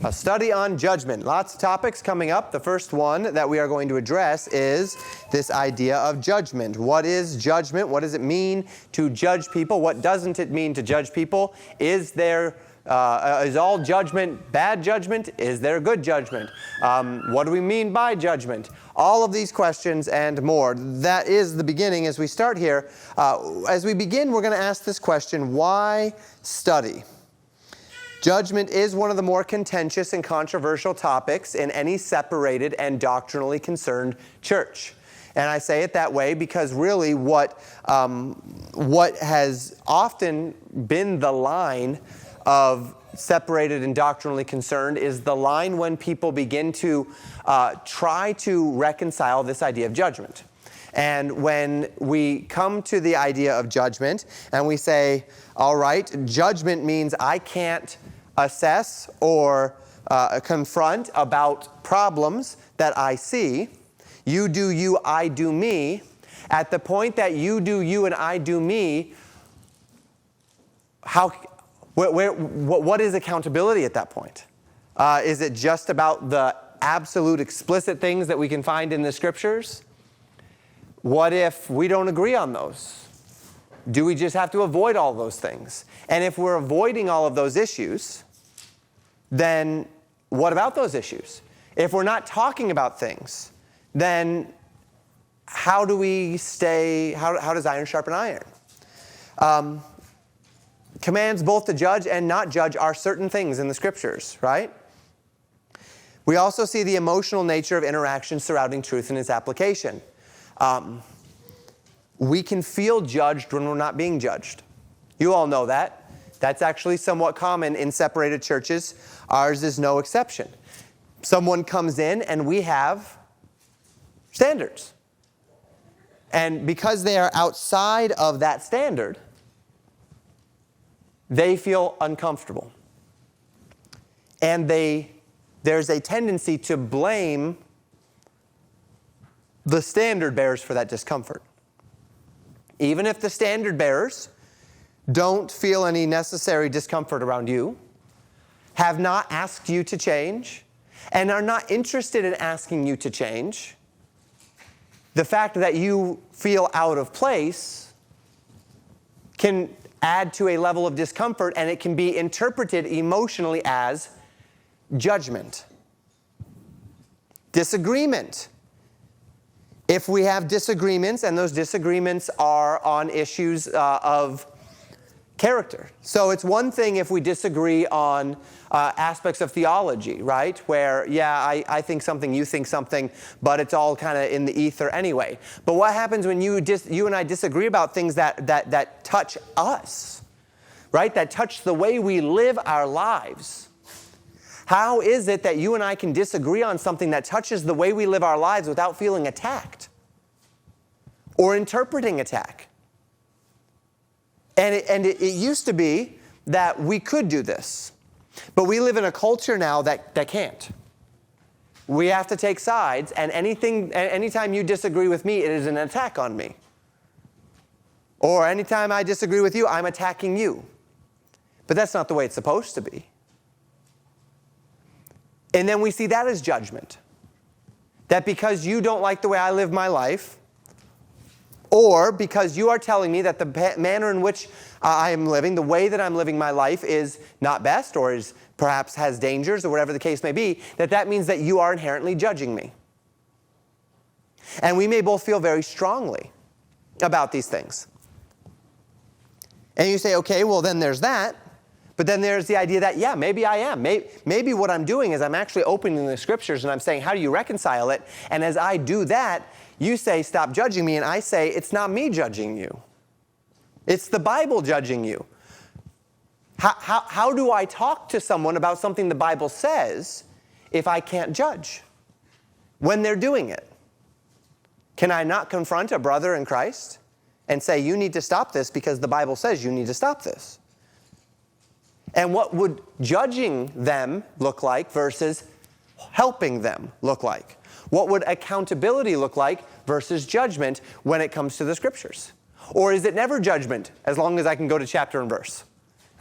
A study on judgment. Lots of topics coming up. The first one that we are going to address is this idea of judgment. What is judgment? What does it mean to judge people? What doesn't it mean to judge people? Is all judgment bad judgment? Is there good judgment? What do we mean by judgment? All of these questions and more. That is the beginning as we start here. As we begin, we're going to ask this question: why study? Judgment is one of the more contentious and controversial topics in any separated and doctrinally concerned church. And I say it that way because really what has often been the line of separated and doctrinally concerned is the line when people begin to try to reconcile this idea of judgment. And when we come to the idea of judgment and we say, all right, judgment means I can't assess or confront about problems that I see. You do you, I do me. At the point that you do you and I do me, what is accountability at that point? Is it just about the absolute explicit things that we can find in the Scriptures? What if we don't agree on those? Do we just have to avoid all those things? And if we're avoiding all of those issues, then what about those issues? If we're not talking about things, then how do we stay, how does iron sharpen iron? Commands both to judge and not judge are certain things in the Scriptures, right? We also see the emotional nature of interaction surrounding truth and its application. We can feel judged when we're not being judged. You all know that. That's actually somewhat common in separated churches. Ours is no exception. Someone comes in and we have standards. And because they are outside of that standard, they feel uncomfortable. And there's a tendency to blame the standard bearers for that discomfort. Even if the standard bearers don't feel any necessary discomfort around you, have not asked you to change, and are not interested in asking you to change, the fact that you feel out of place can add to a level of discomfort, and it can be interpreted emotionally as judgment. Disagreement. If we have disagreements, and those disagreements are on issues of character. So it's one thing if we disagree on aspects of theology, right? Where, I think something, you think something, but it's all kind of in the ether anyway. But what happens when you and I disagree about things that touch us, right? That touch the way we live our lives? How is it that you and I can disagree on something that touches the way we live our lives without feeling attacked or interpreting attack? And it used to be that we could do this, but we live in a culture now that can't. We have to take sides, and anytime you disagree with me, it is an attack on me. Or anytime I disagree with you, I'm attacking you. But that's not the way it's supposed to be. And then we see that as judgment. That because you don't like the way I live my life, or because you are telling me that the manner in which I am living, the way that I'm living my life is not best, or is perhaps has dangers, or whatever the case may be, that means that you are inherently judging me. And we may both feel very strongly about these things. And you say, okay, well then there's that. But then there's the idea that, maybe I am. Maybe what I'm doing is I'm actually opening the Scriptures and I'm saying, how do you reconcile it? And as I do that, you say, stop judging me. And I say, it's not me judging you. It's the Bible judging you. How do I talk to someone about something the Bible says if I can't judge when they're doing it? Can I not confront a brother in Christ and say, you need to stop this because the Bible says you need to stop this? And what would judging them look like versus helping them look like? What would accountability look like versus judgment when it comes to the Scriptures? Or is it never judgment as long as I can go to chapter and verse?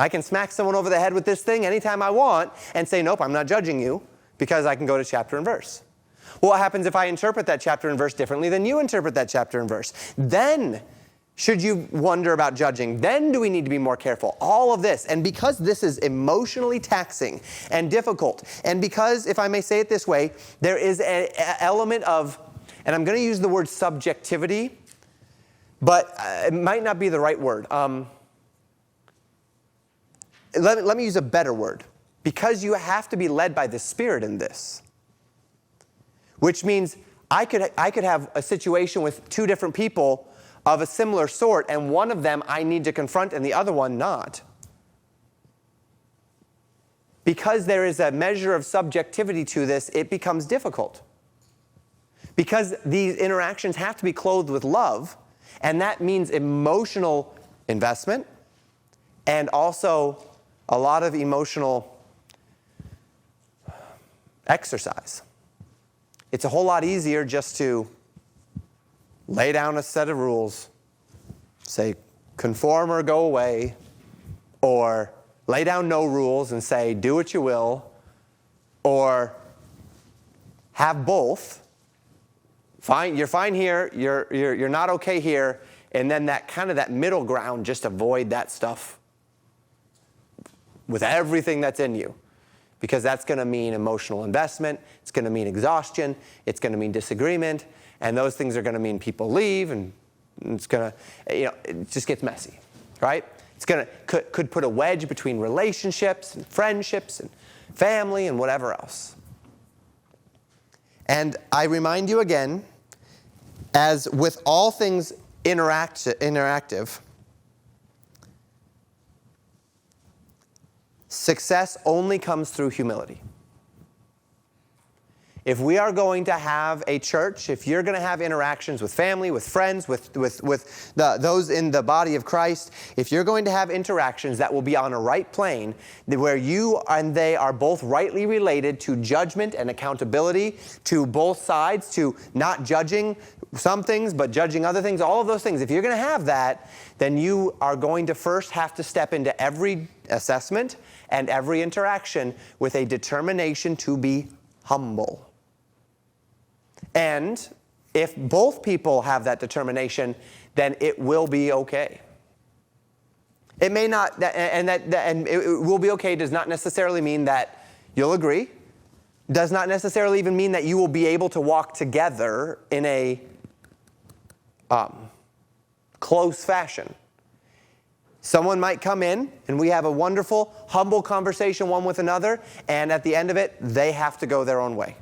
I can smack someone over the head with this thing anytime I want and say, nope, I'm not judging you, because I can go to chapter and verse. Well, what happens if I interpret that chapter and verse differently than you interpret that chapter and verse? Then should you wonder about judging? Then do we need to be more careful? All of this. And because this is emotionally taxing and difficult, and because, if I may say it this way, there is an element of, and I'm going to use the word subjectivity, but it might not be the right word. Let me use a better word. Because you have to be led by the Spirit in this. Which means I could have a situation with two different people of a similar sort, and one of them I need to confront and the other one not. Because there is a measure of subjectivity to this, it becomes difficult. Because these interactions have to be clothed with love, and that means emotional investment and also a lot of emotional exercise. It's a whole lot easier just to lay down a set of rules, say conform or go away, or lay down no rules and say do what you will, or have both. Fine, you're fine here, you're not okay here, and then that middle ground, just avoid that stuff with everything that's in you. Because that's going to mean emotional investment, it's going to mean exhaustion, it's going to mean disagreement, and those things are going to mean people leave, and it's going to, it just gets messy, right? It's going to, could put a wedge between relationships and friendships and family and whatever else. And I remind you again, as with all things interactive, success only comes through humility. If we are going to have a church, if you're going to have interactions with family, with friends, with those in the body of Christ, if you're going to have interactions that will be on a right plane, where you and they are both rightly related to judgment and accountability, to both sides, to not judging some things but judging other things, all of those things, if you're going to have that, then you are going to first have to step into every assessment and every interaction with a determination to be humble. And if both people have that determination, then it will be okay. It may not, and it will be okay does not necessarily mean that you'll agree. Does not necessarily even mean that you will be able to walk together in a close fashion. Someone might come in, and we have a wonderful, humble conversation one with another, and at the end of it, they have to go their own way.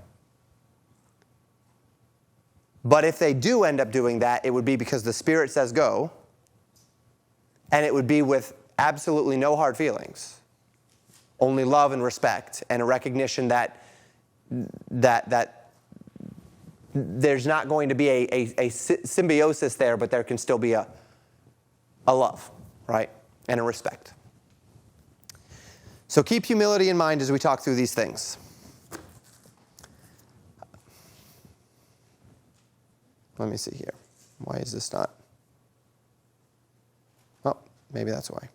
But if they do end up doing that, it would be because the Spirit says go, and it would be with absolutely no hard feelings, only love and respect, and a recognition that there's not going to be a symbiosis there, but there can still be a love, right, and a respect. So keep humility in mind as we talk through these things. Let me see here. Why is this not? Oh, maybe that's why.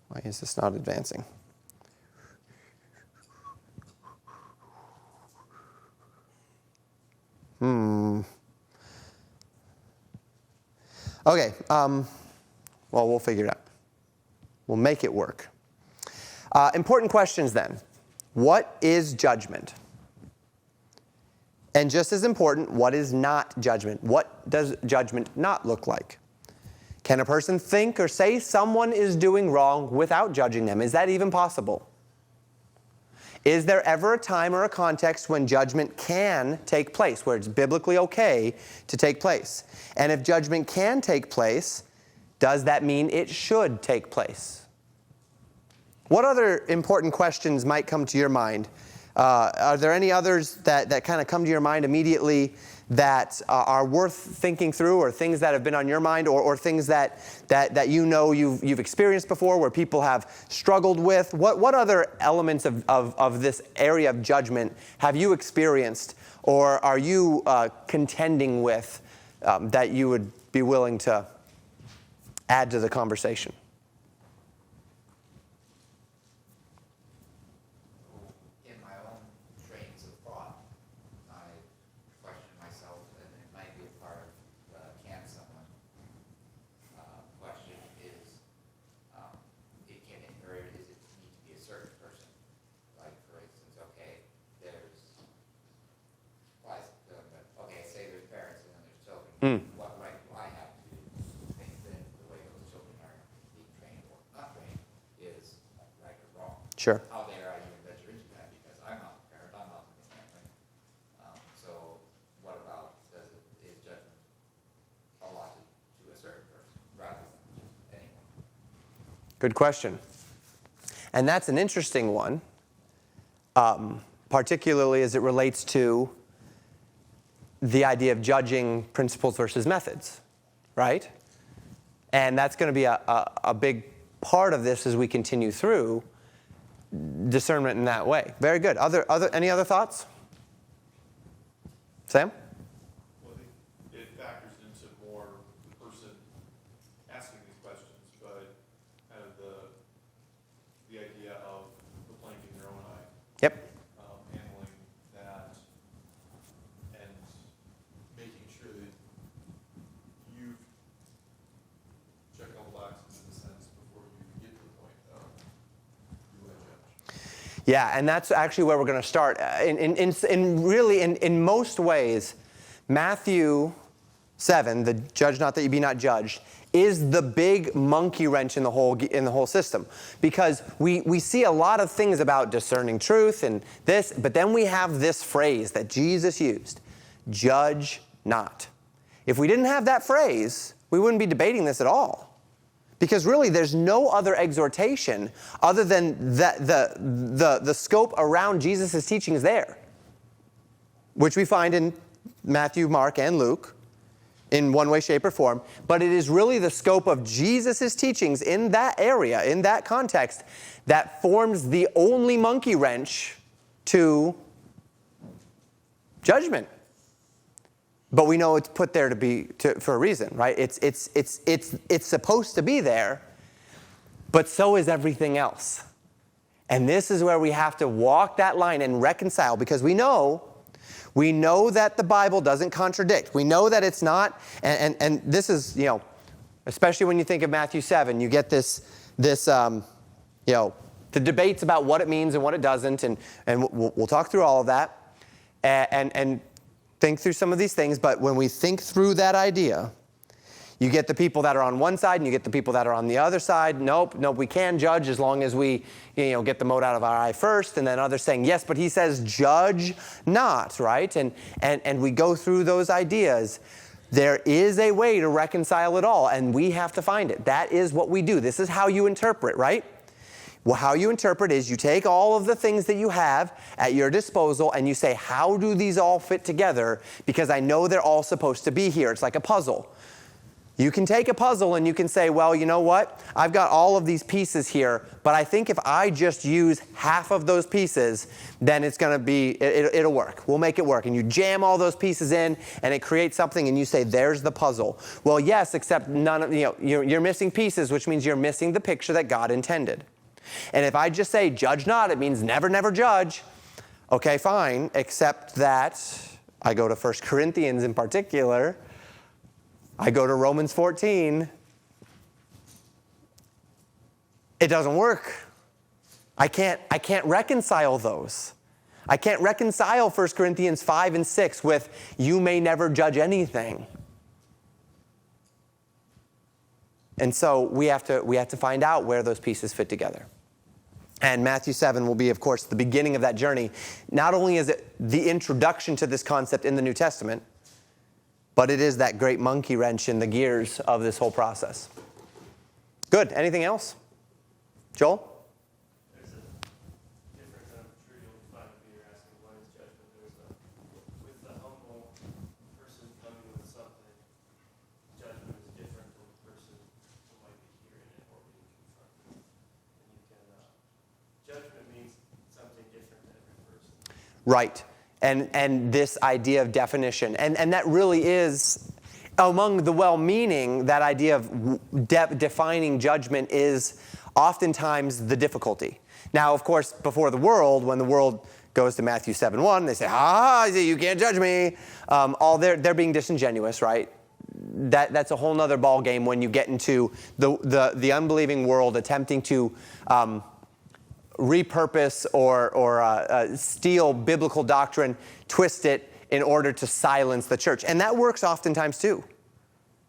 Why is this not advancing? Okay, well, we'll figure it out. We'll make it work. Important questions then. What is judgment? And just as important, what is not judgment? What does judgment not look like? Can a person think or say someone is doing wrong without judging them? Is that even possible? Is there ever a time or a context when judgment can take place, where it's biblically okay to take place? And if judgment can take place, does that mean it should take place? What other important questions might come to your mind Are there any others that kind of come to your mind immediately that are worth thinking through, or things that have been on your mind, or things that you know you've experienced before where people have struggled with? What other elements of this area of judgment have you experienced, or are you contending with that you would be willing to add to the conversation? What right do I have to think that the way those children are being trained or not trained is right or wrong? Sure. How dare I even venture into that, because I'm not the parent, I'm not the family. So what about, is judgment allotted to a certain person rather than just anyone? Good question. And that's an interesting one, particularly as it relates to the idea of judging principles versus methods, right? And that's going to be a big part of this as we continue through discernment in that way. Very good. Any other thoughts? Sam? Well, I think it factors into more the person asking these questions, but kind of the idea of the plank in your own eye. Yep. Handling that and making sure that you've checked all the boxes in a sense before you get to the point of you as judge. Yeah, and that's actually where we're going to start. In most ways, Matthew 7, the judge not that you be not judged, is the big monkey wrench in the whole system. Because we see a lot of things about discerning truth and this, but then we have this phrase that Jesus used, judge not. If we didn't have that phrase, we wouldn't be debating this at all. Because really, there's no other exhortation other than the scope around Jesus' teachings there, which we find in Matthew, Mark, and Luke in one way, shape, or form. But it is really the scope of Jesus' teachings in that area, in that context, that forms the only monkey wrench to judgment. But we know it's put there for a reason, right? It's supposed to be there, but so is everything else. And this is where we have to walk that line and reconcile, because we know that the Bible doesn't contradict. We know that it's not, and this is, especially when you think of Matthew 7, you get this the debates about what it means and what it doesn't, and we'll talk through all of that, and think through some of these things. But when we think through that idea, you get the people that are on one side and you get the people that are on the other side. Nope, we can judge as long as we get the mote out of our eye first. And then others saying, yes, but he says judge not, right? And we go through those ideas. There is a way to reconcile it all, and we have to find it. That is what we do. This is how you interpret, right? Well, how you interpret is you take all of the things that you have at your disposal and you say, how do these all fit together? Because I know they're all supposed to be here. It's like a puzzle. You can take a puzzle and you can say, well, you know what? I've got all of these pieces here, but I think if I just use half of those pieces, then it's going to be, it'll work. We'll make it work. And you jam all those pieces in and it creates something and you say, there's the puzzle. Well, yes, except none of, you're missing pieces, which means you're missing the picture that God intended. And if I just say, judge not, it means never, never judge. Okay, fine, except that I go to 1 Corinthians in particular. I go to Romans 14. It doesn't work. I can't reconcile those. I can't reconcile 1 Corinthians 5 and 6 with, you may never judge anything. And so we have to find out where those pieces fit together. And Matthew 7 will be, of course, the beginning of that journey. Not only is it the introduction to this concept in the New Testament, but it is that great monkey wrench in the gears of this whole process. Good. Anything else? Joel? There's a different kind of tree you'll find in your Right. And this idea of definition. And that really is, among the well-meaning, that idea of defining judgment is oftentimes the difficulty. Now, of course, before the world, when the world goes to Matthew 7:1, they say, you can't judge me. They're being disingenuous, right? That's a whole nother ball game when you get into the unbelieving world attempting to repurpose or steal biblical doctrine, twist it in order to silence the church. And that works oftentimes too.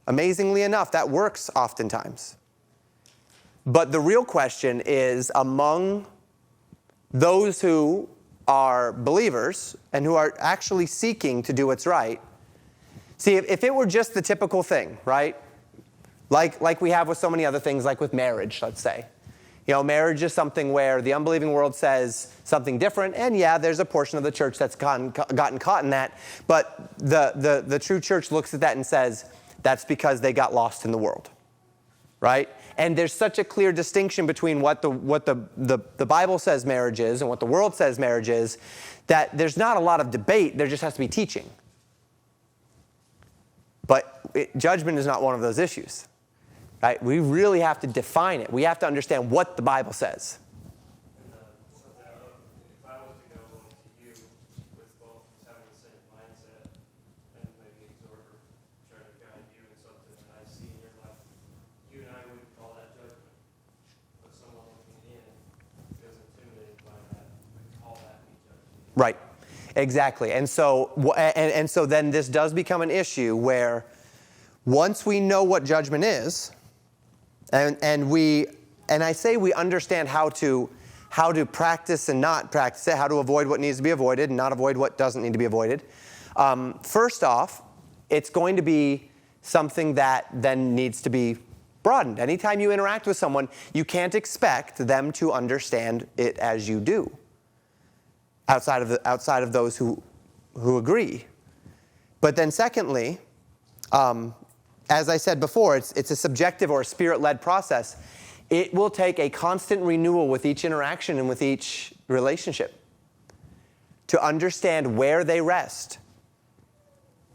Amazingly enough, that works oftentimes. But the real question is, among those who are believers and who are actually seeking to do what's right, see, if it were just the typical thing, right? Like we have with so many other things, like with marriage, let's say. You know, marriage is something where the unbelieving world says something different, and yeah, there's a portion of the church that's gotten caught in that, but the true church looks at that and says, that's because they got lost in the world, right? And there's such a clear distinction between what the Bible says marriage is and what the world says marriage is, that there's not a lot of debate, there just has to be teaching. But judgment is not one of those issues. Right? We really have to define it. We have to understand what the Bible says. If I was to go to you with both having the same mindset and maybe exhort or try to guide you in something that I see in your life, you and I wouldn't call that judgment. But someone looking in feels intimidated by that, would call that be judgment. Right. Exactly. And so then this does become an issue where once we know what judgment is, and I say we understand how to practice and not practice it, how to avoid what needs to be avoided and not avoid what doesn't need to be avoided. First off, it's going to be something that then needs to be broadened. Anytime you interact with someone, you can't expect them to understand it as you do, outside of those who agree. But then secondly, as I said before, it's a subjective or a spirit-led process. It will take a constant renewal with each interaction and with each relationship to understand where they rest.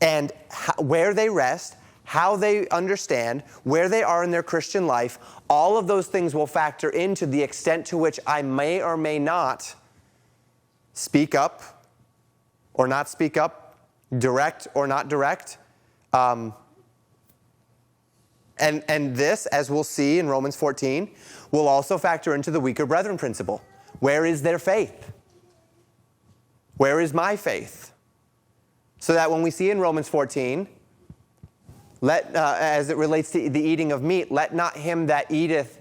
And where they rest, how they understand, where they are in their Christian life, all of those things will factor into the extent to which I may or may not speak up or not speak up, direct or not direct. And this, as we'll see in Romans 14, will also factor into the weaker brethren principle. Where is their faith? Where is my faith? So that when we see in Romans 14, as it relates to the eating of meat, let not him that eateth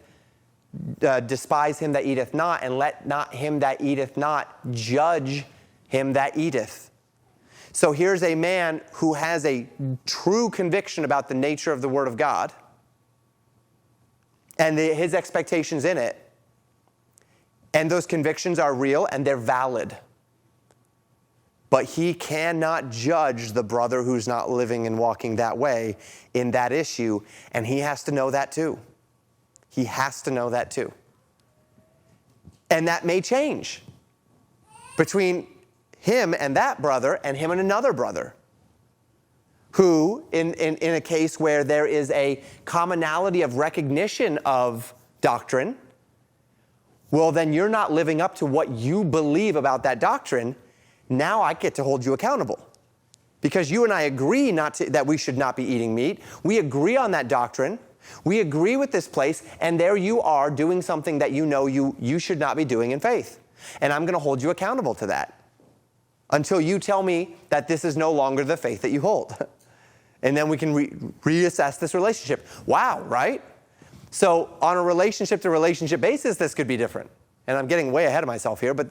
despise him that eateth not, and let not him that eateth not judge him that eateth. So here's a man who has a true conviction about the nature of the Word of God and his expectations in it. And those convictions are real and they're valid. But he cannot judge the brother who's not living and walking that way in that issue. And he has to know that too. He has to know that too. And that may change between him and that brother and him and another brother, who, in a case where there is a commonality of recognition of doctrine, well, then you're not living up to what you believe about that doctrine. Now I get to hold you accountable. Because you and I agree that we should not be eating meat. We agree on that doctrine. We agree with this place, and there you are doing something that you know you should not be doing in faith. And I'm going to hold you accountable to that until you tell me that this is no longer the faith that you hold. And then we can reassess this relationship. Wow, right? So on a relationship-to-relationship basis, this could be different. And I'm getting way ahead of myself here, but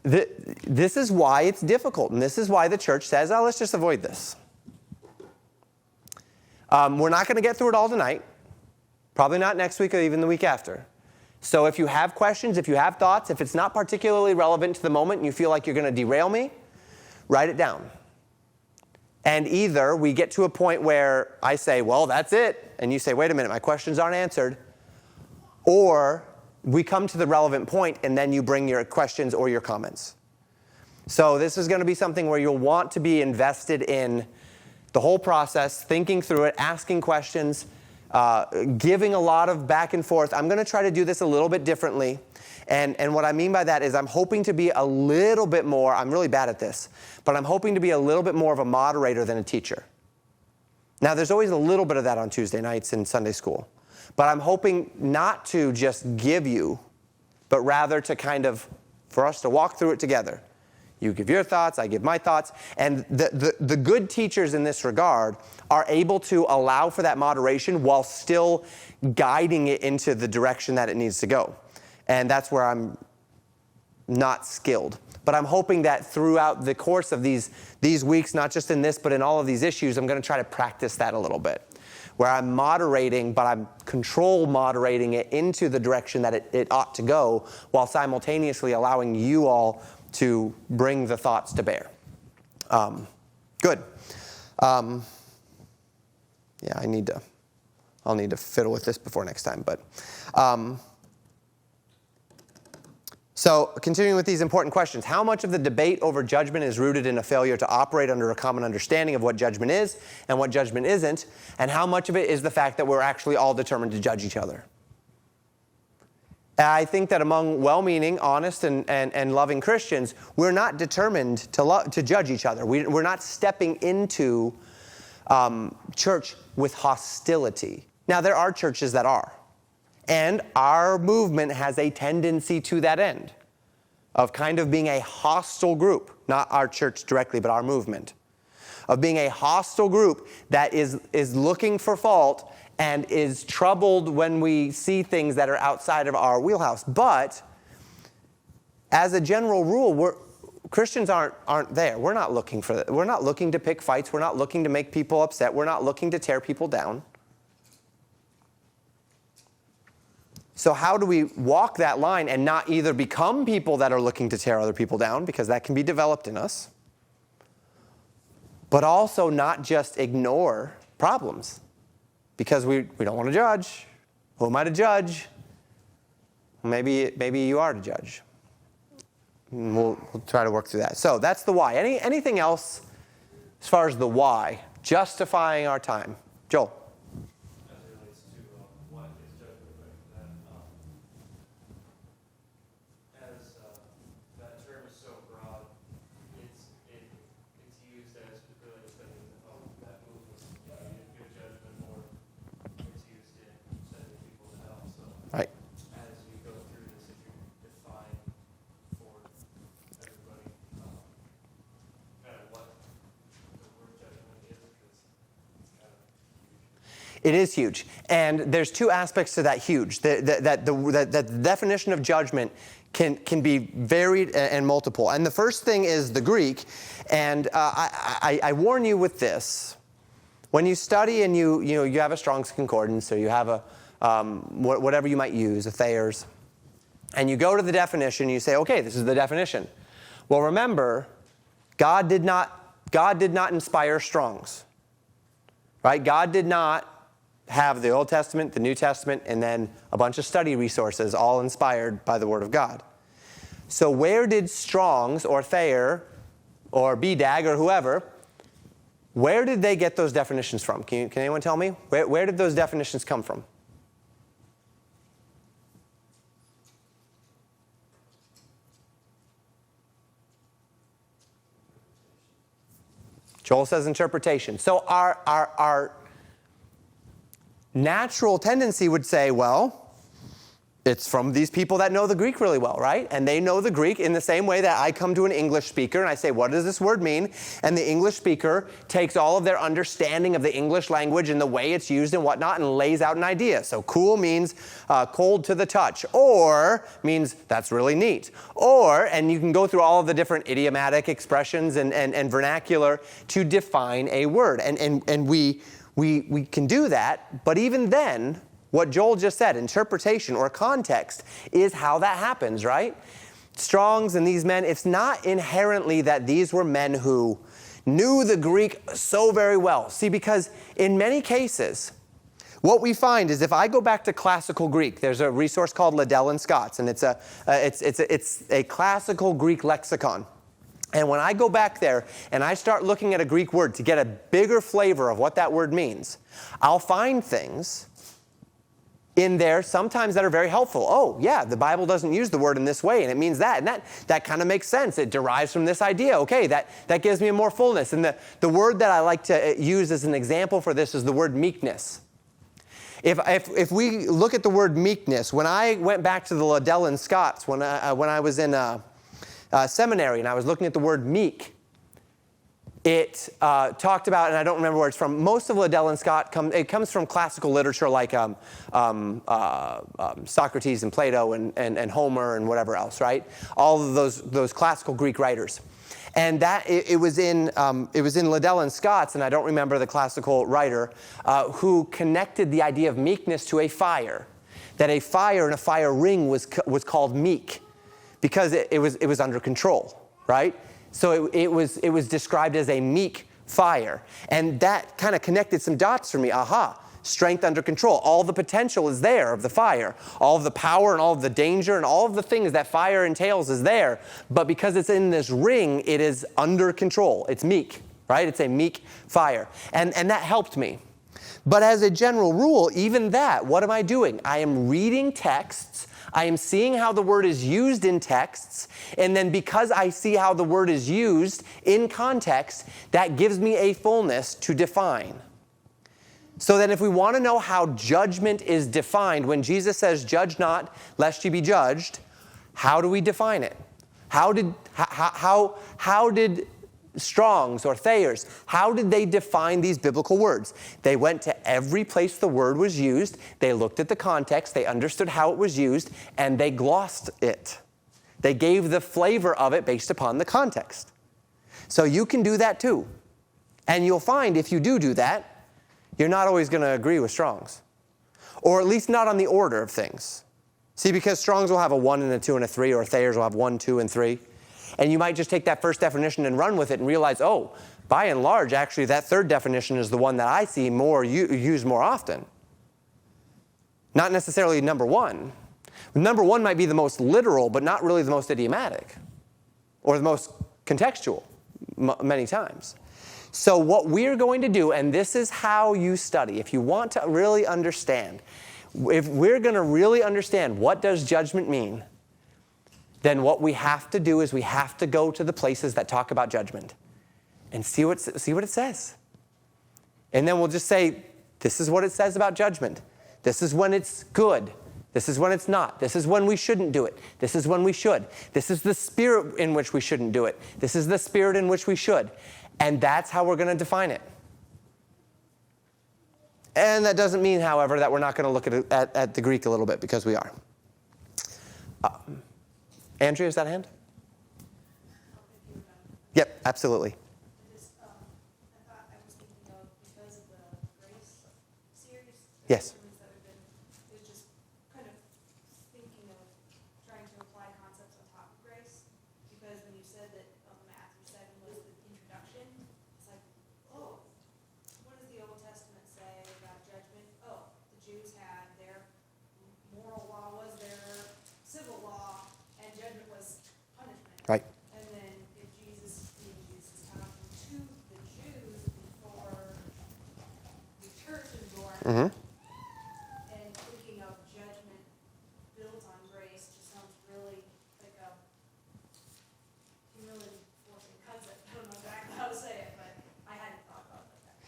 this is why it's difficult. And this is why the church says, let's just avoid this. We're not going to get through it all tonight. Probably not next week or even the week after. So if you have questions, if you have thoughts, if it's not particularly relevant to the moment and you feel like you're going to derail me, write it down. And either we get to a point where I say, well, that's it. And you say, wait a minute, my questions aren't answered. Or we come to the relevant point, and then you bring your questions or your comments. So this is going to be something where you'll want to be invested in the whole process, thinking through it, asking questions, giving a lot of back and forth. I'm going to try to do this a little bit differently. And what I mean by that is I'm hoping to be a little bit more, I'm really bad at this, but I'm hoping to be a little bit more of a moderator than a teacher. Now, there's always a little bit of that on Tuesday nights in Sunday school. But I'm hoping not to just give you, but rather to kind of, for us to walk through it together. You give your thoughts, I give my thoughts. And the good teachers in this regard are able to allow for that moderation while still guiding it into the direction that it needs to go. And that's where I'm not skilled. But I'm hoping that throughout the course of these weeks, not just in this, but in all of these issues, I'm going to try to practice that a little bit. Where I'm moderating, but I'm control moderating it into the direction that it ought to go, while simultaneously allowing you all to bring the thoughts to bear. Good. Yeah, I'll need to fiddle with this before next time, but... So, continuing with these important questions, how much of the debate over judgment is rooted in a failure to operate under a common understanding of what judgment is and what judgment isn't, and how much of it is the fact that we're actually all determined to judge each other? I think that among well-meaning, honest, and loving Christians, we're not determined to judge each other. We're not stepping into church with hostility. Now, there are churches that are. And our movement has a tendency to that end of kind of being a hostile group, not our church directly, but our movement, of being a hostile group that is looking for fault and is troubled when we see things that are outside of our wheelhouse. But as a general rule, Christians aren't there. We're not looking for that. We're not looking to pick fights. We're not looking to make people upset. We're not looking to tear people down. So how do we walk that line and not either become people that are looking to tear other people down, because that can be developed in us, but also not just ignore problems, because we don't want to judge. Who am I to judge? Maybe you are to judge. And we'll try to work through that. So that's the why. Anything else as far as the why? Justifying our time. Joel. As it relates to what is judgment, right? As that term is so broad, it's used as really saying, oh, that movement needed good judgment, or it's used in sending people to hell. So Right. as you go through this, if you define for everybody kind of what the word judgment is, because it's kind of huge. It is huge. And there's two aspects to that huge. The definition of judgment can be varied and multiple. And the first thing is the Greek. And I warn you with this. When you study and you have a Strong's Concordance, or you have a whatever you might use, a Thayer's, and you go to the definition, you say, okay, this is the definition. Well, remember, God did not inspire Strong's. Right? God did not have the Old Testament, the New Testament, and then a bunch of study resources all inspired by the Word of God. So where did Strong's or Thayer or BDAG or whoever, where did they get those definitions from? Can anyone tell me? Where did those definitions come from? Joel says interpretation. So our natural tendency would say, well, it's from these people that know the Greek really well, right? And they know the Greek in the same way that I come to an English speaker and I say, what does this word mean? And the English speaker takes all of their understanding of the English language and the way it's used and whatnot and lays out an idea. So cool means cold to the touch, or means that's really neat. Or, and you can go through all of the different idiomatic expressions and vernacular to define a word. And we can do that, but even then, what Joel just said, interpretation or context, is how that happens, right? Strong's and these men, it's not inherently that these were men who knew the Greek so very well. See, because in many cases, what we find is if I go back to classical Greek, there's a resource called Liddell and Scott's, and it's a classical Greek lexicon. And when I go back there and I start looking at a Greek word to get a bigger flavor of what that word means, I'll find things in there sometimes that are very helpful. Oh, yeah, the Bible doesn't use the word in this way, and it means that. And that kind of makes sense. It derives from this idea. Okay, that gives me more fullness. And the word that I like to use as an example for this is the word meekness. If we look at the word meekness, when I went back to the Liddell and Scott's, when I was in seminary and I was looking at the word meek, it talked about, and I don't remember where it's from, most of Liddell and Scott, it comes from classical literature like Socrates and Plato and Homer and whatever else, right? All of those classical Greek writers. And that it was in Liddell and Scott's, and I don't remember the classical writer, who connected the idea of meekness to a fire. That a fire in a fire ring was called meek because it was under control, right? So it was described as a meek fire. And that kind of connected some dots for me. Aha, strength under control. All the potential is there of the fire. All of the power and all of the danger and all of the things that fire entails is there. But because it's in this ring, it is under control. It's meek, right? It's a meek fire. And that helped me. But as a general rule, even that, what am I doing? I am reading texts. I am seeing how the word is used in texts, and then because I see how the word is used in context, that gives me a fullness to define. So then if we want to know how judgment is defined, when Jesus says, "Judge not, lest ye be judged," how do we define it? How did Strong's or Thayer's, how did they define these biblical words? They went to every place the word was used, they looked at the context, they understood how it was used, and they glossed it. They gave the flavor of it based upon the context. So you can do that too. And you'll find if you do that, you're not always going to agree with Strong's. Or at least not on the order of things. See, because Strong's will have a 1 and a 2 and a 3, or Thayer's will have 1, 2, and 3. And you might just take that first definition and run with it and realize, oh, by and large, actually, that third definition is the one that I see used more often. Not necessarily number one. Number one might be the most literal, but not really the most idiomatic or the most contextual many times. So what we're going to do, and this is how you study, if you want to really understand, if we're going to really understand what does judgment mean, then what we have to do is we have to go to the places that talk about judgment and see what it says. And then we'll just say, this is what it says about judgment. This is when it's good. This is when it's not. This is when we shouldn't do it. This is when we should. This is the spirit in which we shouldn't do it. This is the spirit in which we should. And that's how we're going to define it. And that doesn't mean, however, that we're not going to look at the Greek a little bit, because we are. Andrea, is that a hand? Yep, absolutely. I thought I was thinking of, because of the grace series. Yes. That have been, it's just kind of thinking of trying to apply concepts on top of grace. Because when you said that Matthew 7 was the introduction, it's like, oh, what does the Old Testament say about judgment? Oh, the Jews had their moral law was their civil law, and judgment was punishment. Right. And then if Jesus is talking to the Jews before the church is born, Mm-hmm. and thinking of judgment built on grace just sounds really like a humility forcing concept. I don't know exactly how to say it, but I hadn't thought about it like that.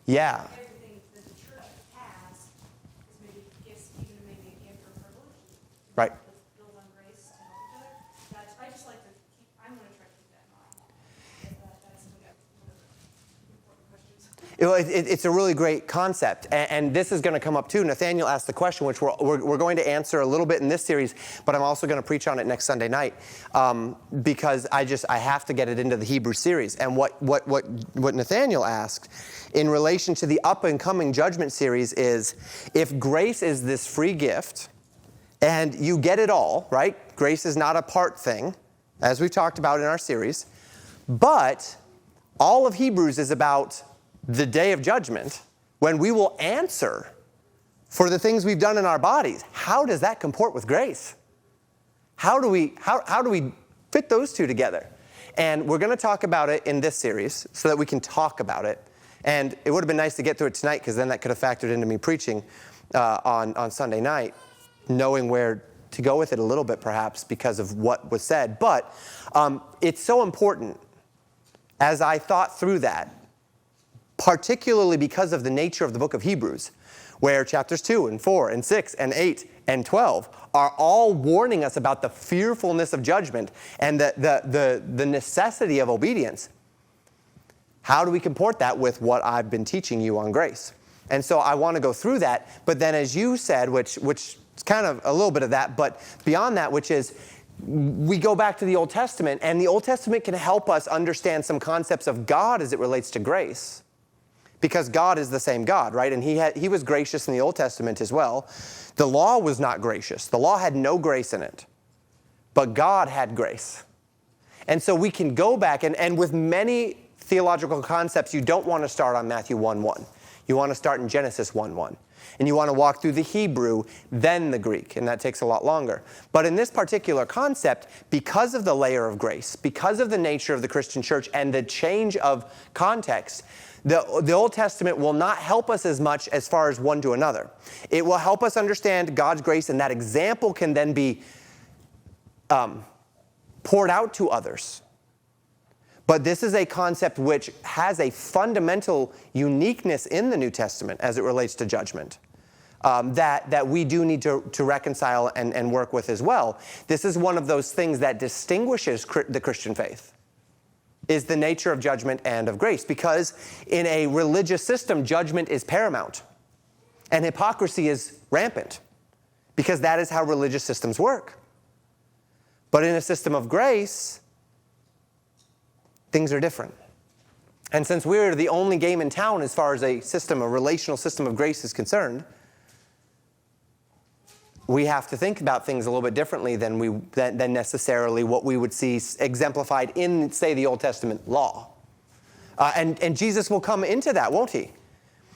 Yeah. Everything that the church has is maybe gifts, even maybe a gift or privilege. Right. Built on grace to help each other. I just like to keep, I'm going to try to keep that in mind. That's one of the important questions. It's a really great concept, and this is going to come up too. Nathaniel asked the question, which we're going to answer a little bit in this series, but I'm also going to preach on it next Sunday night, because I have to get it into the Hebrew series. And what Nathaniel asked in relation to the up and coming judgment series is, if grace is this free gift, and you get it all, right? Grace is not a part thing, as we've talked about in our series, but all of Hebrews is about the day of judgment, when we will answer for the things we've done in our bodies. How does that comport with grace? How do we fit those two together? And we're going to talk about it in this series so that we can talk about it. And it would have been nice to get through it tonight, because then that could have factored into me preaching on Sunday night, knowing where to go with it a little bit perhaps because of what was said. But it's so important as I thought through that, particularly because of the nature of the book of Hebrews, where chapters 2 and 4 and 6 and 8 and 12 are all warning us about the fearfulness of judgment and the necessity of obedience. How do we comport that with what I've been teaching you on grace? And so I want to go through that, but then as you said, which is kind of a little bit of that, but beyond that, which is we go back to the Old Testament, and the Old Testament can help us understand some concepts of God as it relates to grace. Because God is the same God, right? And he was gracious in the Old Testament as well. The law was not gracious. The law had no grace in it. But God had grace. And so we can go back, and with many theological concepts, you don't want to start on Matthew 1:1. You want to start in Genesis 1:1. And you want to walk through the Hebrew, then the Greek, and that takes a lot longer. But in this particular concept, because of the layer of grace, because of the nature of the Christian church and the change of context, the Old Testament will not help us as much as far as one to another. It will help us understand God's grace, and that example can then be poured out to others. But this is a concept which has a fundamental uniqueness in the New Testament as it relates to judgment that we do need to reconcile and work with as well. This is one of those things that distinguishes the Christian faith, is the nature of judgment and of grace. Because in a religious system, judgment is paramount, and hypocrisy is rampant, because that is how religious systems work. But in a system of grace, things are different. And since we're the only game in town as far as a relational system of grace is concerned, we have to think about things a little bit differently than necessarily what we would see exemplified in, say, the Old Testament law. And Jesus will come into that, won't he?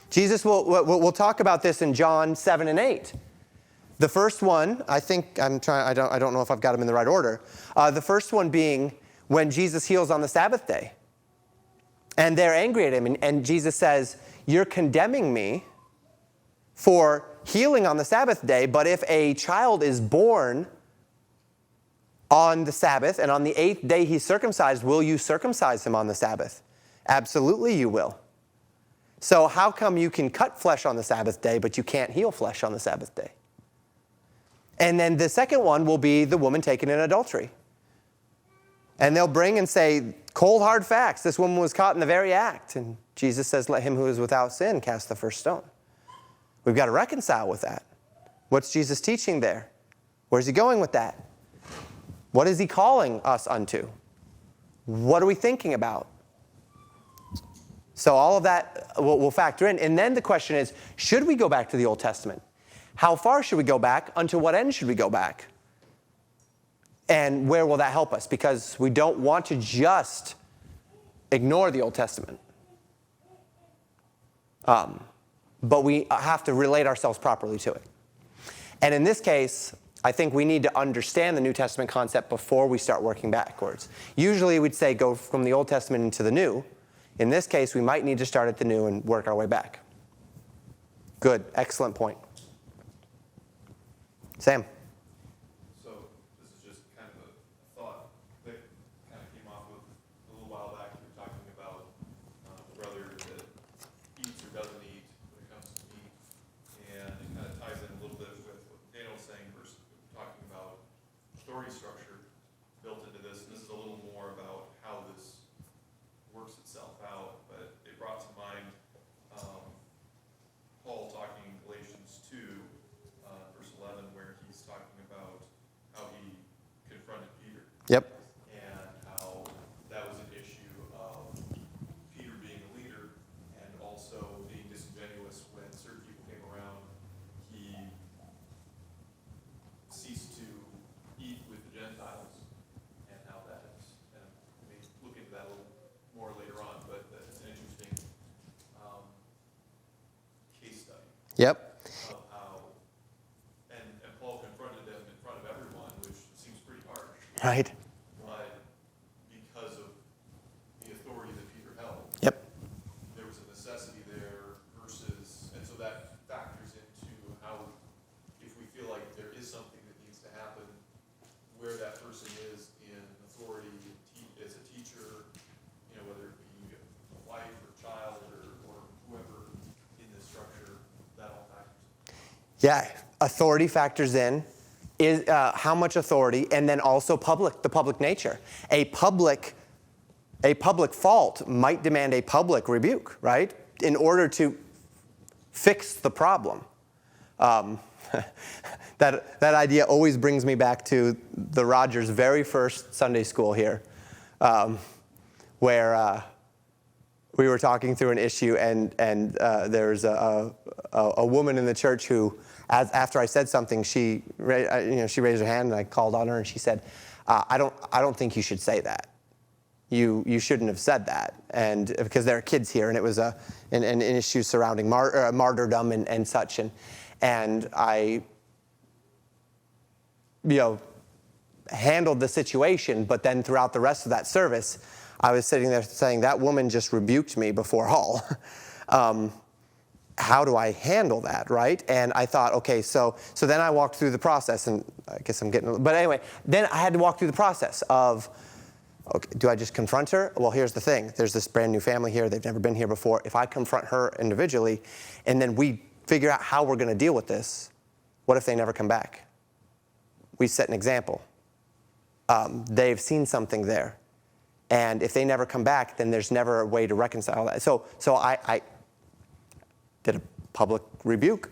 Jesus will talk about this in John 7 and 8. The first one, I don't know if I've got them in the right order. The first one being when Jesus heals on the Sabbath day. And they're angry at him, and Jesus says, "You're condemning me for healing on the Sabbath day, but if a child is born on the Sabbath, and on the 8th day he's circumcised, will you circumcise him on the Sabbath?" Absolutely you will. So how come you can cut flesh on the Sabbath day, but you can't heal flesh on the Sabbath day? And then the second one will be the woman taken in adultery. And they'll bring and say, cold hard facts, this woman was caught in the very act. And Jesus says, "Let him who is without sin cast the first stone." We've got to reconcile with that. What's Jesus teaching there? Where's he going with that? What is he calling us unto? What are we thinking about? So all of that will factor in. And then the question is, should we go back to the Old Testament? How far should we go back? Unto what end should we go back? And where will that help us? Because we don't want to just ignore the Old Testament. But we have to relate ourselves properly to it. And in this case, I think we need to understand the New Testament concept before we start working backwards. Usually we'd say go from the Old Testament into the New. In this case, we might need to start at the New and work our way back. Good. Excellent point. Sam? So this is just kind of a thought that kind of came off of a little while back. You were talking about the brother that eats or doesn't eat when it comes to meat. And it kind of ties in a little bit with what Daniel was saying versus talking about authority structure built into this. And this is a little more about how this works itself out. But it brought to mind Paul talking in Galatians 2, verse 11, where he's talking Right? But because of the authority that Peter held, Yep. there was a necessity there versus, and so that factors into how, if we feel like there is something that needs to happen, where that person is in authority as a teacher, whether it be a wife or child or whoever in this structure, that all factors. Yeah, authority factors in. Is how much authority, and then also the public nature. A public fault might demand a public rebuke, right? In order to fix the problem. That idea always brings me back to the Rogers' very first Sunday school here, where we were talking through an issue, and there's a woman in the church who, after I said something, she raised her hand, and I called on her, and she said, "I don't think you should say that. You shouldn't have said that." And because there are kids here, and it was an issue surrounding martyrdom and such, and I, handled the situation, but then throughout the rest of that service, I was sitting there saying, that woman just rebuked me before all. How do I handle that, right? And I thought, okay, so then I walked through the process, and I guess I'm getting, but anyway, then I had to walk through the process of, okay, do I just confront her? Well, here's the thing. There's this brand new family here. They've never been here before. If I confront her individually, and then we figure out how we're going to deal with this, what if they never come back? We set an example. They've seen something there. And if they never come back, then there's never a way to reconcile that. So I did a public rebuke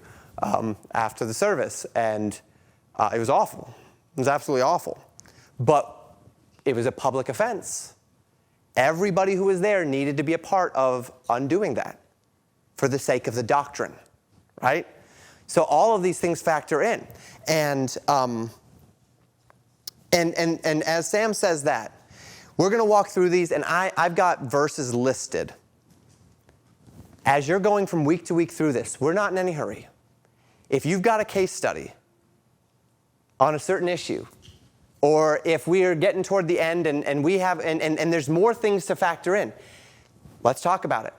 after the service, and it was awful. It was absolutely awful. But it was a public offense. Everybody who was there needed to be a part of undoing that for the sake of the doctrine, right? So all of these things factor in. And as Sam says that, we're going to walk through these, and I've got verses listed. As you're going from week to week through this, we're not in any hurry. If you've got a case study on a certain issue, or if we are getting toward the end and we have and there's more things to factor in, let's talk about it.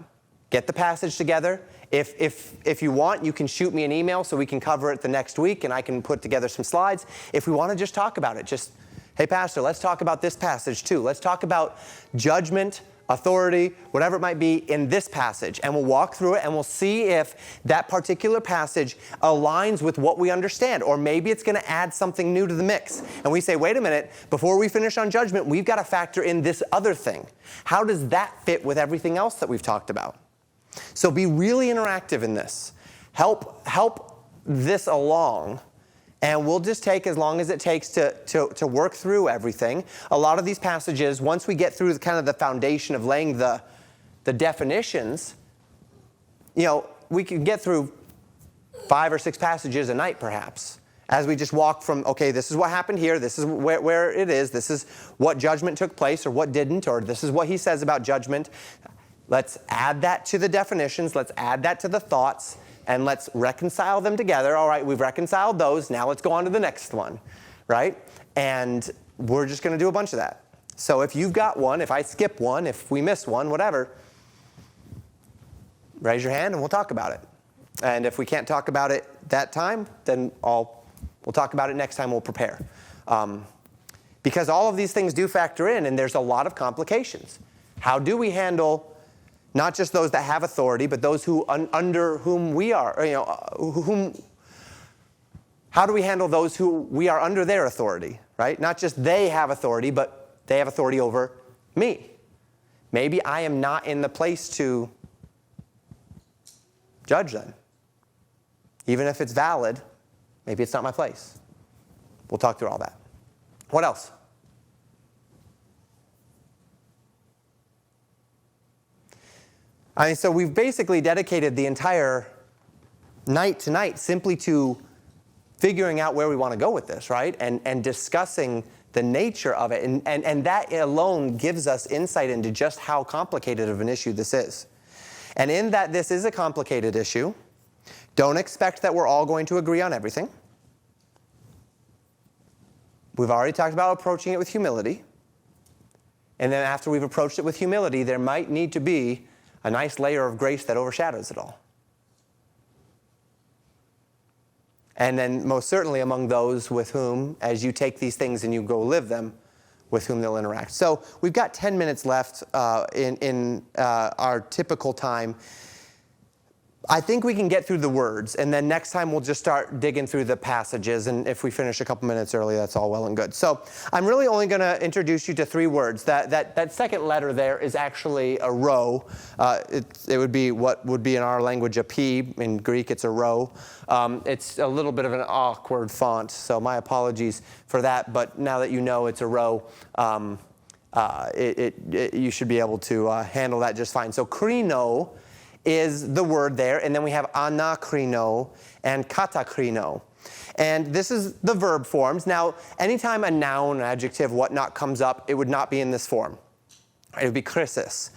Get the passage together. If you want, you can shoot me an email so we can cover it the next week, and I can put together some slides. If we want to just talk about it, just, hey, Pastor, let's talk about this passage too. Let's talk about judgment, authority, whatever it might be in this passage. And we'll walk through it, and we'll see if that particular passage aligns with what we understand. Or maybe it's going to add something new to the mix. And we say, wait a minute, before we finish on judgment, we've got to factor in this other thing. How does that fit with everything else that we've talked about? So be really interactive in this. Help this along. And we'll just take as long as it takes to work through everything. A lot of these passages, once we get through kind of the foundation of laying the definitions, we can get through 5 or 6 passages a night perhaps. As we just walk from, okay, this is what happened here, this is where it is, this is what judgment took place or what didn't, or this is what he says about judgment. Let's add that to the definitions, let's add that to the thoughts, and let's reconcile them together. All right, we've reconciled those. Now let's go on to the next one, right? And we're just going to do a bunch of that. So if you've got one, if I skip one, if we miss one, whatever, raise your hand and we'll talk about it. And if we can't talk about it that time, then we'll talk about it next time. We'll prepare. Because all of these things do factor in, and there's a lot of complications. How do we handle not just those that have authority, but those who under whom we are, how do we handle those who we are under their authority, right? Not just they have authority, but they have authority over me. Maybe I am not in the place to judge them. Even if it's valid, maybe it's not my place. We'll talk through all that. What else? So we've basically dedicated the entire night tonight simply to figuring out where we want to go with this, right? And discussing the nature of it. And that alone gives us insight into just how complicated of an issue this is. And in that this is a complicated issue, don't expect that we're all going to agree on everything. We've already talked about approaching it with humility. And then after we've approached it with humility, there might need to be a nice layer of grace that overshadows it all. And then most certainly among those with whom, as you take these things and you go live them, with whom they'll interact. So we've got 10 minutes left in our typical time. I think we can get through the words, and then next time we'll just start digging through the passages, and if we finish a couple minutes early, that's all well and good. So I'm really only going to introduce you to 3 words. That second letter there is actually a rho. It would be what would be in our language a P. In Greek, it's a rho. It's a little bit of an awkward font, so my apologies for that, but now that you know it's a rho, you should be able to handle that just fine. So krino is the word there, and then we have anakrino and katakrino. And this is the verb forms. Now, anytime a noun, an adjective, whatnot comes up, it would not be in this form. It would be krisis,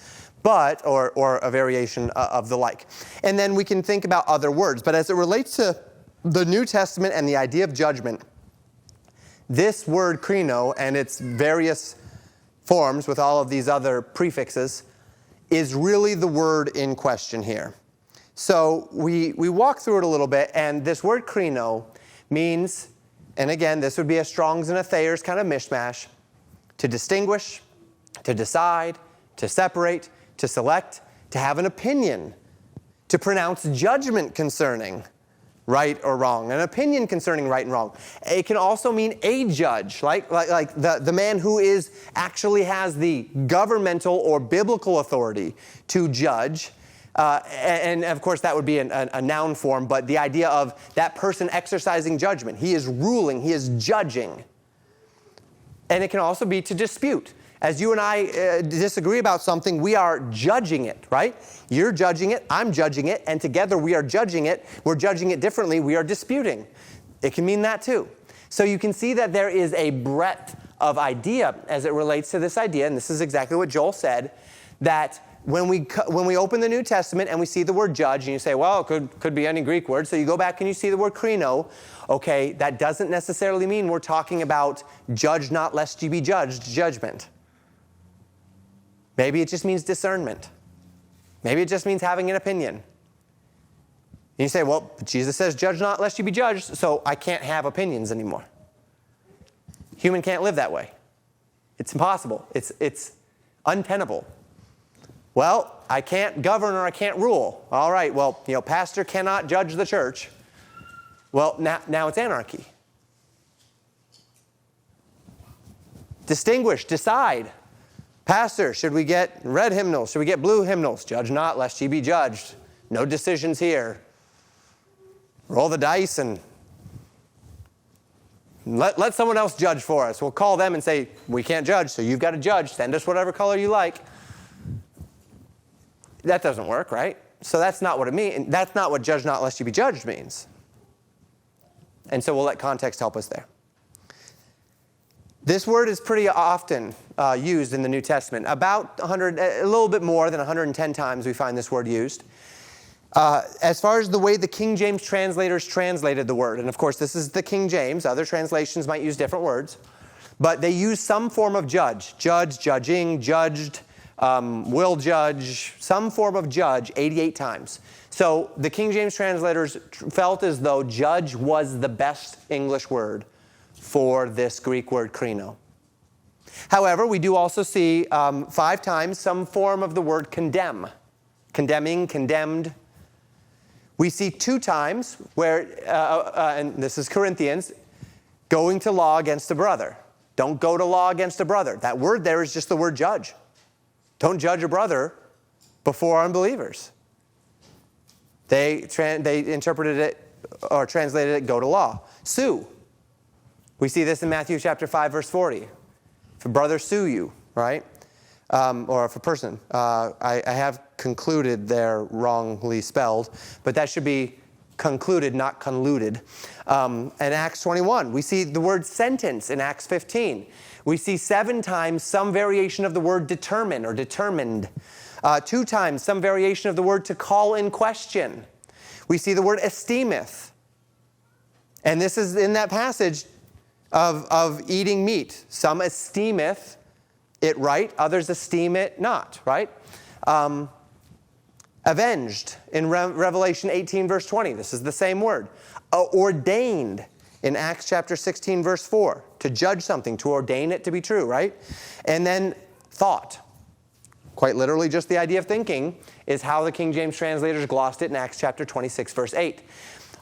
but, or a variation of the like. And then we can think about other words. But as it relates to the New Testament and the idea of judgment, this word krino and its various forms with all of these other prefixes is really the word in question here. So we walk through it a little bit, and this word krino means, and again, this would be a Strong's and a Thayer's kind of mishmash, to distinguish, to decide, to separate, to select, to have an opinion, to pronounce judgment concerning right or wrong, an opinion concerning right and wrong. It can also mean a judge, like the man who actually has the governmental or biblical authority to judge. And of course, that would be a noun form, but the idea of that person exercising judgment. He is ruling, he is judging. And it can also be to dispute. As you and I disagree about something, we are judging it, right? You're judging it, I'm judging it, and together we are judging it. We're judging it differently, we are disputing. It can mean that too. So you can see that there is a breadth of idea as it relates to this idea, and this is exactly what Joel said, that when we open the New Testament and we see the word judge, and you say, well, it could be any Greek word, so you go back and you see the word krino, okay, that doesn't necessarily mean we're talking about judge not lest ye be judged judgment. Maybe it just means discernment. Maybe it just means having an opinion. And you say, well, Jesus says, judge not lest you be judged, so I can't have opinions anymore. Human can't live that way. It's impossible. It's untenable. Well, I can't govern or I can't rule. All right, well, pastor cannot judge the church. Well, now it's anarchy. Distinguish, decide. Pastor, should we get red hymnals? Should we get blue hymnals? Judge not, lest ye be judged. No decisions here. Roll the dice and let someone else judge for us. We'll call them and say, we can't judge, so you've got to judge. Send us whatever color you like. That doesn't work, right? So that's not what it means. That's not what judge not, lest you be judged means. And so we'll let context help us there. This word is pretty often used in the New Testament. About a little bit more than 110 times we find this word used. As far as the way the King James translators translated the word, and of course this is the King James, other translations might use different words, but they use some form of judge, judging, judged, will judge, some form of judge 88 times. So the King James translators felt as though judge was the best English word for this Greek word krino. However, we do also see 5 times some form of the word condemn. Condemning, condemned. We see 2 times where, and this is Corinthians, going to law against a brother. Don't go to law against a brother. That word there is just the word judge. Don't judge a brother before unbelievers. They interpreted it or translated it, go to law. Sue. We see this in Matthew chapter 5, verse 40. If a brother sue you, right? Or if a person. I have concluded there wrongly spelled, but that should be concluded, not conluded. In Acts 21, we see the word sentence in Acts 15. We see 7 times some variation of the word determine or determined. 2 times some variation of the word to call in question. We see the word esteemeth. And this is in that passage, of eating meat. Some esteemeth it right, others esteem it not, right? Avenged in Revelation 18, verse 20. This is the same word. Ordained in Acts chapter 16, verse 4. To judge something, to ordain it to be true, right? And then thought. Quite literally, just the idea of thinking is how the King James translators glossed it in Acts chapter 26, verse 8.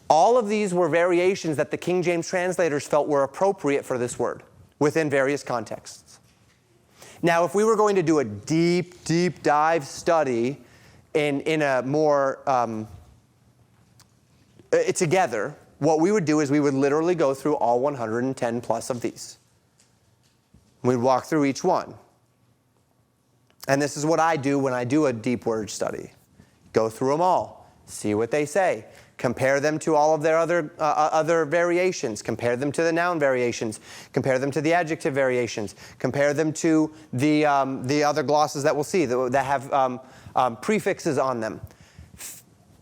All of these were variations that the King James translators felt were appropriate for this word within various contexts. Now, if we were going to do a deep, deep dive study in a more together, what we would do is we would literally go through all 110 plus of these. We'd walk through each one. And this is what I do when I do a deep word study. Go through them all. See what they say. Compare them to all of their other variations. Compare them to the noun variations. Compare them to the adjective variations. Compare them to the other glosses that we'll see that have prefixes on them.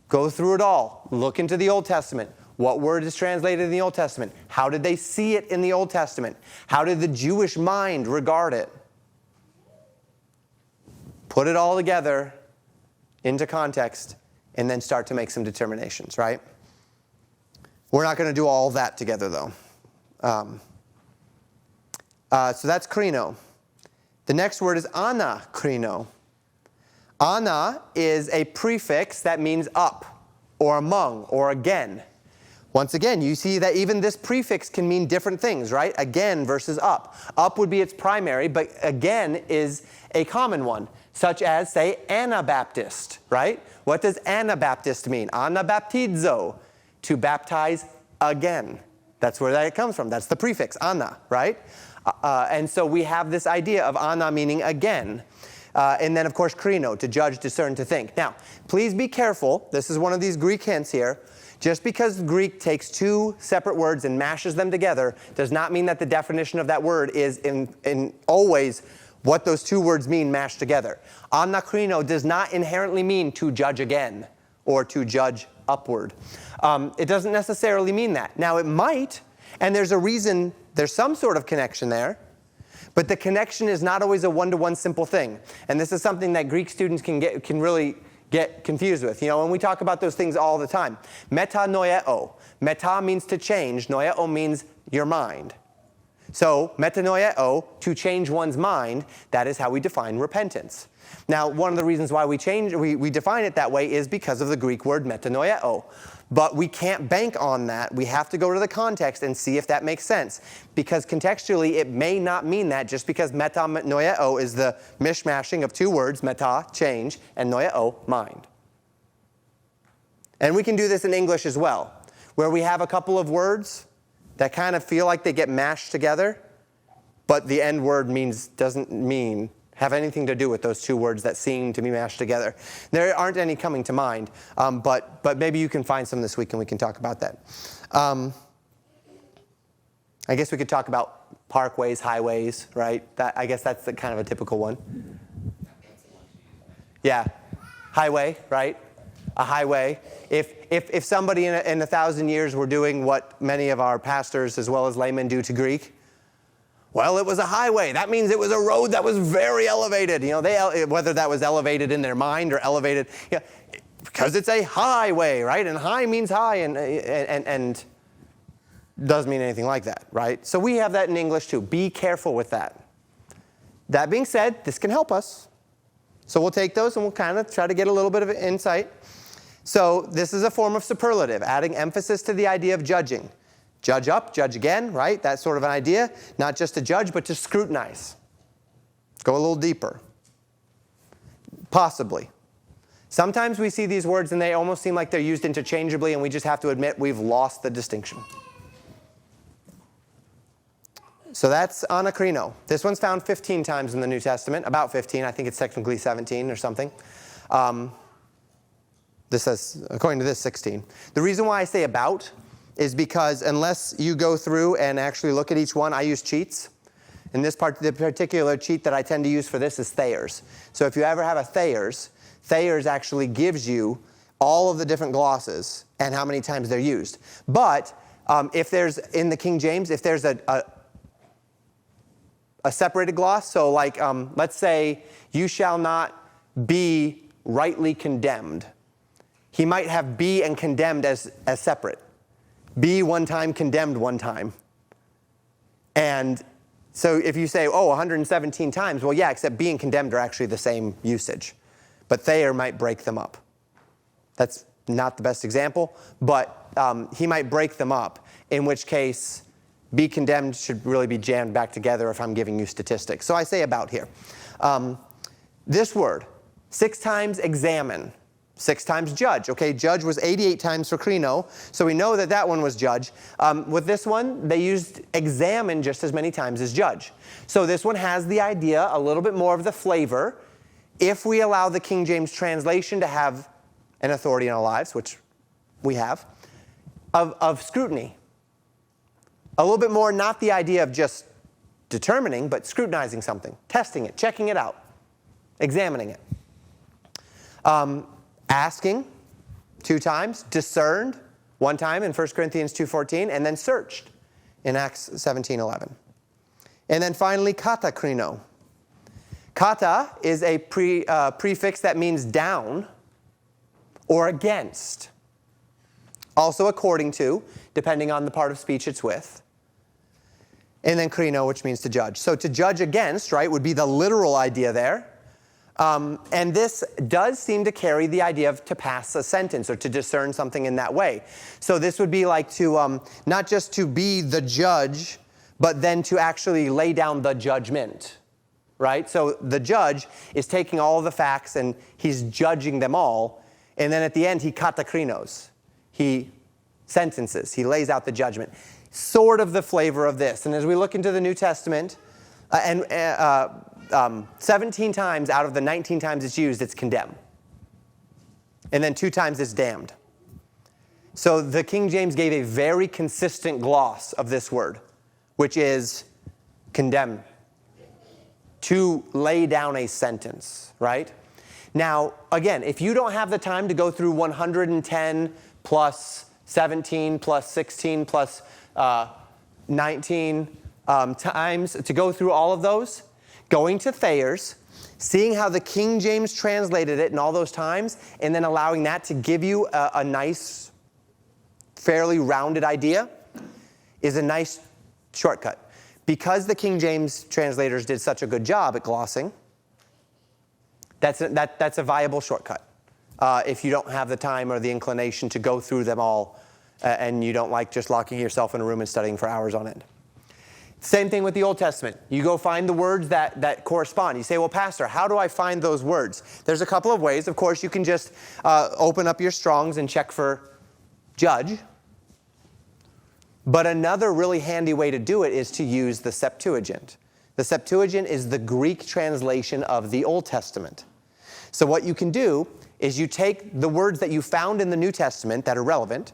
Go through it all. Look into the Old Testament. What word is translated in the Old Testament? How did they see it in the Old Testament? How did the Jewish mind regard it? Put it all together into context and then start to make some determinations, right? We're not going to do all that together, though. So that's krino. The next word is anakrino. Ana is a prefix that means up, or among, or again. Once again, you see that even this prefix can mean different things, right? Again versus up. Up would be its primary, but again is a common one, such as, say, Anabaptist, right? What does Anabaptist mean? Anabaptizo, to baptize again. That's where that comes from. That's the prefix, ana, right? And so we have this idea of ana meaning again. And then, of course, krino, to judge, discern, to think. Now, please be careful. This is one of these Greek hints here. Just because Greek takes two separate words and mashes them together does not mean that the definition of that word is in always what those two words mean mashed together. Anakrino does not inherently mean to judge again or to judge upward. It doesn't necessarily mean that. Now, it might, and there's a reason, there's some sort of connection there, but the connection is not always a one-to-one simple thing. And this is something that Greek students can really get confused with. You know, when we talk about those things all the time. Metanoeo. Meta means to change. Noeo means your mind. So, metanoeo, to change one's mind, that is how we define repentance. Now, one of the reasons why we define it that way is because of the Greek word metanoeo. But we can't bank on that. We have to go to the context and see if that makes sense. Because contextually, it may not mean that just because metanoeo is the mishmashing of two words, meta, change, and noeo, mind. And we can do this in English as well, where we have a couple of words that kind of feel like they get mashed together, but the end word doesn't have anything to do with those two words that seem to be mashed together. There aren't any coming to mind, but maybe you can find some this week and we can talk about that. I guess we could talk about parkways, highways, right? I guess that's the kind of a typical one. Yeah, highway, right? A highway. If somebody in 1,000 years were doing what many of our pastors as well as laymen do to Greek, well, it was a highway. That means it was a road that was very elevated. You know, whether that was elevated in their mind or elevated, because it's a highway, right? And high means high, and doesn't mean anything like that, right? So we have that in English too. Be careful with that. That being said, this can help us. So we'll take those and we'll kind of try to get a little bit of insight. So this is a form of superlative, adding emphasis to the idea of judging. Judge up, judge again, right? That sort of an idea. Not just to judge, but to scrutinize. Go a little deeper. Possibly. Sometimes we see these words and they almost seem like they're used interchangeably, and we just have to admit we've lost the distinction. So that's anakrino. This one's found 15 times in the New Testament. About 15. I think it's technically 17 or something. This says, according to this, 16. The reason why I say about is because unless you go through and actually look at each one, I use cheats. In this part, the particular cheat that I tend to use for this is Thayer's. So if you ever have a Thayer's actually gives you all of the different glosses and how many times they're used. But if there's, in the King James, if there's a separated gloss. So like, let's say, you shall not be rightly condemned. He might have be and condemned as separate. Be one time, condemned one time. And so if you say, 117 times, well, yeah, except be and condemned are actually the same usage. But Thayer might break them up. That's not the best example, but he might break them up, in which case be condemned should really be jammed back together if I'm giving you statistics. So I say about here. This word, 6 times examine, 6 times judge. Okay, judge was 88 times for krino, so we know that that one was judge. With this one, they used examine just as many times as judge. So this one has the idea, a little bit more of the flavor, if we allow the King James translation to have an authority in our lives, which we have, of scrutiny. A little bit more, not the idea of just determining, but scrutinizing something, testing it, checking it out, examining it. Asking, 2 times, discerned, 1 time in 1 Corinthians 2:14, and then searched in Acts 17:11. And then finally, kata krino. Kata is a prefix that means down or against. Also according to, depending on the part of speech it's with. And then krino, which means to judge. So to judge against, right, would be the literal idea there. And this does seem to carry the idea of to pass a sentence or to discern something in that way. So this would be like to, not just to be the judge, but then to actually lay down the judgment, right? So the judge is taking all of the facts and he's judging them all. And then at the end, he katakrinos. He sentences. He lays out the judgment. Sort of the flavor of this. And as we look into the New Testament, 17 times out of the 19 times it's used, it's condemn. And then 2 times it's damned. So the King James gave a very consistent gloss of this word, which is condemn. To lay down a sentence, right? Now, again, if you don't have the time to go through 110 plus 17 plus 16 plus 19 times to go through all of those, going to Thayer's, seeing how the King James translated it in all those times, and then allowing that to give you a nice, fairly rounded idea is a nice shortcut. Because the King James translators did such a good job at glossing, that's a viable shortcut. If you don't have the time or the inclination to go through them all, and you don't like just locking yourself in a room and studying for hours on end. Same thing with the Old Testament. You go find the words that correspond. You say, well, Pastor, how do I find those words? There's a couple of ways. Of course, you can just open up your Strongs and check for judge. But another really handy way to do it is to use the Septuagint. The Septuagint is the Greek translation of the Old Testament. So what you can do is you take the words that you found in the New Testament that are relevant,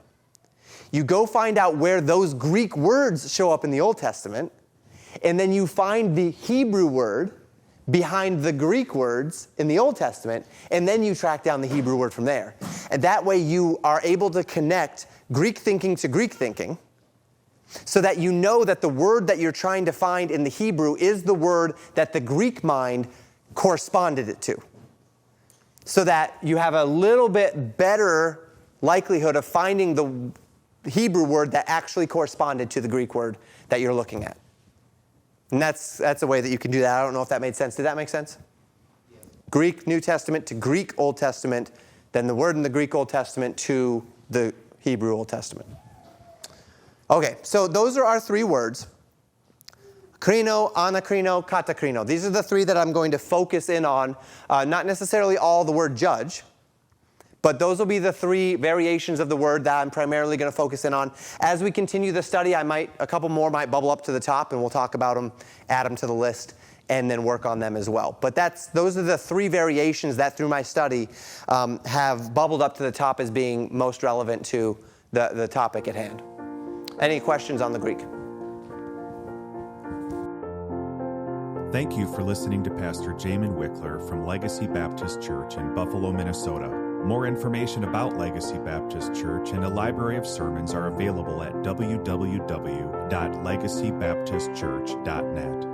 you go find out where those Greek words show up in the Old Testament, and then you find the Hebrew word behind the Greek words in the Old Testament, and then you track down the Hebrew word from there. And that way you are able to connect Greek thinking to Greek thinking, so that you know that the word that you're trying to find in the Hebrew is the word that the Greek mind corresponded it to. So that you have a little bit better likelihood of finding the Hebrew word that actually corresponded to the Greek word that you're looking at. And that's a way that you can do that. I don't know if that made sense. Did that make sense? Yeah. Greek New Testament to Greek Old Testament, then the word in the Greek Old Testament to the Hebrew Old Testament. Okay, so those are our 3 words. Krino, anakrino, katakrino. These are the 3 that I'm going to focus in on. Not necessarily all the word judge, but those will be the 3 variations of the word that I'm primarily going to focus in on. As we continue the study, a couple more might bubble up to the top, and we'll talk about them, add them to the list, and then work on them as well. But those are the 3 variations that through my study have bubbled up to the top as being most relevant to the topic at hand. Any questions on the Greek? Thank you for listening to Pastor Jamen Wikler from Legacy Baptist Church in Buffalo, Minnesota. More information about Legacy Baptist Church and a library of sermons are available at www.legacybaptistchurch.net.